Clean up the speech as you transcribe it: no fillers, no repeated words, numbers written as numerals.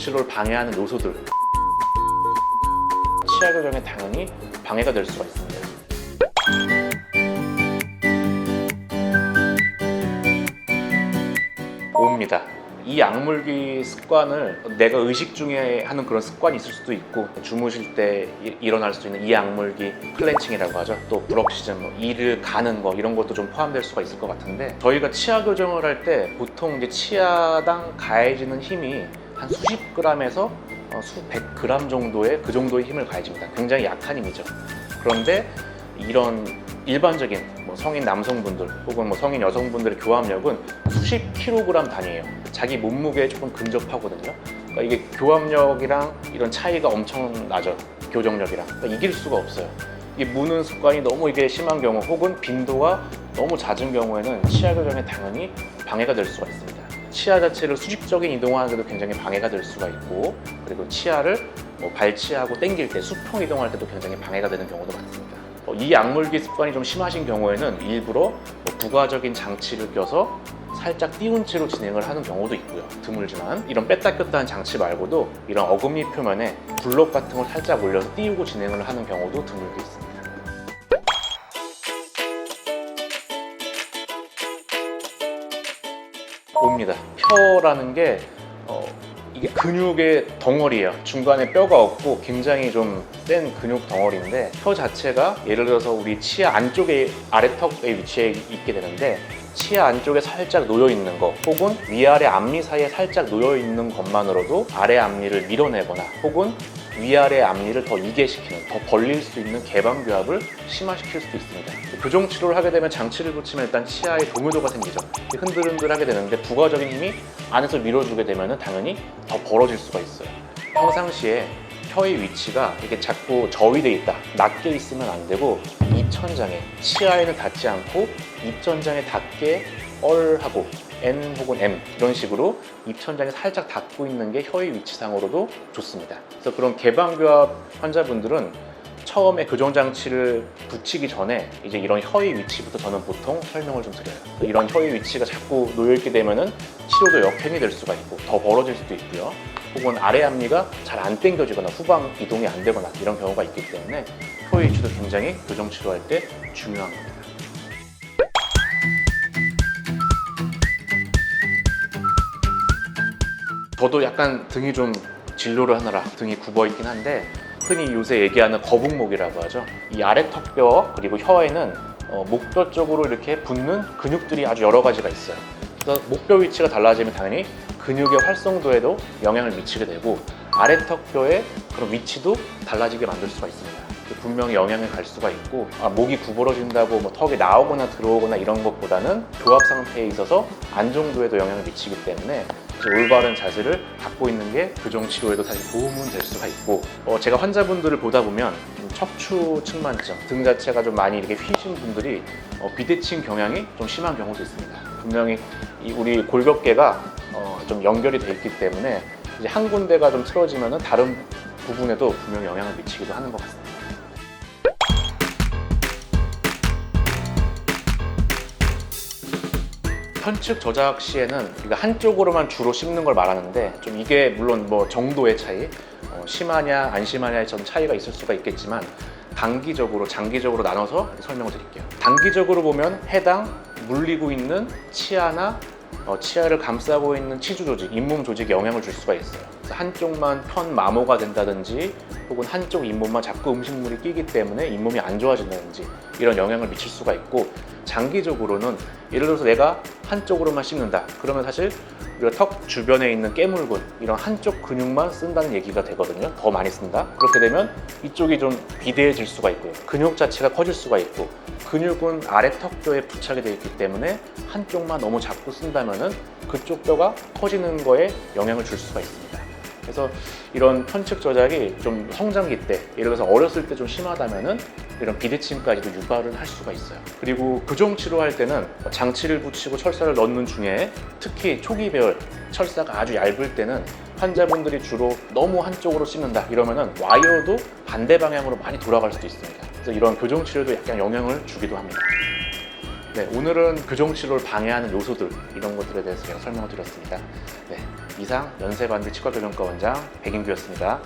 치료를 방해하는 요소들, 치아 교정에 당연히 방해가 될 수가 있습니다. 오입니다. 이 약물기 습관을 내가 의식 중에 하는 그런 습관이 있을 수도 있고, 주무실 때 일어날 수 있는 이 약물기 클렌칭이라고 하죠. 또 브럭시즘, 이를 가는 거 이런 것도 좀 포함될 수가 있을 것 같은데, 저희가 치아 교정을 할 때 보통 이제 치아당 가해지는 힘이 한 수십 g에서 수백 g 정도의 그 정도의 힘을 가해집니다. 굉장히 약한 힘이죠. 그런데 이런 일반적인 성인 남성분들 혹은 성인 여성분들의 교합력은 수십 kg 단위예요. 자기 몸무게에 조금 근접하거든요. 그러니까 이게 교합력이랑 이런 차이가 엄청 나죠. 교정력이랑. 그러니까 이길 수가 없어요. 이게 무는 습관이 너무 이게 심한 경우 혹은 빈도가 너무 잦은 경우에는 치아 교정에 당연히 방해가 될 수가 있습니다. 치아 자체를 수직적인 이동하는데도 굉장히 방해가 될 수가 있고, 그리고 치아를 발치하고 당길 때, 수평 이동할 때도 굉장히 방해가 되는 경우도 많습니다. 이 약물기 습관이 좀 심하신 경우에는 일부러 부가적인 장치를 껴서 살짝 띄운 채로 진행을 하는 경우도 있고요. 드물지만 이런 뺐다 꼈다 한 장치 말고도 이런 어금니 표면에 블록 같은 걸 살짝 올려서 띄우고 진행을 하는 경우도 드물게 있습니다. 옵니다. 혀라는 게 이게 근육의 덩어리예요. 중간에 뼈가 없고 굉장히 좀 센 근육 덩어리인데, 혀 자체가 예를 들어서 우리 치아 안쪽에 아래턱에 위치해 있게 되는데, 치아 안쪽에 살짝 놓여 있는 거 혹은 위아래 앞니 사이에 살짝 놓여 있는 것만으로도 아래 앞니를 밀어내거나 혹은 위아래 앞니를 더 이개시키는, 더 벌릴 수 있는 개방교합을 심화시킬 수도 있습니다. 교정 치료를 하게 되면 장치를 붙이면 일단 치아에 동요도가 생기죠. 흔들흔들하게 되는데 부가적인 힘이 안에서 밀어주게 되면 당연히 더 벌어질 수가 있어요. 평상시에 혀의 위치가 이렇게 자꾸 저위돼 있다, 낮게 있으면 안 되고, 입천장에, 치아에는 닿지 않고 입천장에 닿게 하고 N 혹은 M 이런 식으로 입천장에 살짝 닿고 있는 게 혀의 위치상으로도 좋습니다. 그래서 그런 개방교합 환자분들은 처음에 교정장치를 붙이기 전에 이제 이런 혀의 위치부터 저는 보통 설명을 좀 드려요. 이런 혀의 위치가 자꾸 놓여있게 되면은 치료도 역행이 될 수가 있고 더 벌어질 수도 있고요. 혹은 아래 앞니가 잘 안 당겨지거나 후방 이동이 안 되거나 이런 경우가 있기 때문에 혀의 위치도 굉장히 교정 치료할 때 중요한 겁니다. 저도 약간 등이 좀 진료를 하느라 등이 굽어 있긴 한데, 흔히 요새 얘기하는 거북목이라고 하죠. 이 아래 턱뼈 그리고 혀에는 목뼈 쪽으로 이렇게 붙는 근육들이 아주 여러 가지가 있어요. 그래서 목뼈 위치가 달라지면 당연히 근육의 활성도에도 영향을 미치게 되고, 아래 턱뼈의 그런 위치도 달라지게 만들 수가 있습니다. 분명히 영향을 갈 수가 있고, 목이 구부러진다고 턱이 나오거나 들어오거나 이런 것보다는 교합 상태에 있어서 안정도에도 영향을 미치기 때문에 올바른 자세를 갖고 있는 게 교정 치료에도 사실 도움은 될 수가 있고, 제가 환자분들을 보다 보면 척추 측만증, 등 자체가 좀 많이 이렇게 휘신 분들이 비대칭 경향이 좀 심한 경우도 있습니다. 분명히 우리 골격계가 좀 연결이 돼 있기 때문에 이제 한 군데가 좀 틀어지면은 다른 부분에도 분명히 영향을 미치기도 하는 것 같습니다. 편측 저작 시에는 우리가 한쪽으로만 주로 씹는 걸 말하는데, 좀 이게 물론 정도의 차이, 심하냐 안 심하냐의 좀 차이가 있을 수가 있겠지만, 단기적으로 장기적으로 나눠서 설명을 드릴게요. 단기적으로 보면 해당 물리고 있는 치아나 치아를 감싸고 있는 치주 조직, 잇몸 조직에 영향을 줄 수가 있어요. 그래서 한쪽만 편 마모가 된다든지 혹은 한쪽 잇몸만 자꾸 음식물이 끼기 때문에 잇몸이 안 좋아진다든지 이런 영향을 미칠 수가 있고, 장기적으로는 예를 들어서 내가 한쪽으로만 씹는다 그러면 사실 우리가 턱 주변에 있는 깨물근, 이런 한쪽 근육만 쓴다는 얘기가 되거든요. 더 많이 쓴다. 그렇게 되면 이쪽이 좀 비대해질 수가 있고요. 근육 자체가 커질 수가 있고, 근육은 아래 턱뼈에 부착이 되어 있기 때문에 한쪽만 너무 자꾸 쓴다면은 그쪽 뼈가 커지는 거에 영향을 줄 수가 있습니다. 그래서 이런 편측 저작이 좀 성장기 때, 예를 들어서 어렸을 때 좀 심하다면은 이런 비대칭까지도 유발을 할 수가 있어요. 그리고 교정 치료할 때는 장치를 붙이고 철사를 넣는 중에 특히 초기 배열, 철사가 아주 얇을 때는 환자분들이 주로 너무 한쪽으로 씹는다 이러면은 와이어도 반대 방향으로 많이 돌아갈 수도 있습니다. 그래서 이런 교정 치료도 약간 영향을 주기도 합니다. 네, 오늘은 교정 치료를 방해하는 요소들 이런 것들에 대해서 제가 설명을 드렸습니다. 네, 이상 연세반드 치과교정과 원장 백인규였습니다.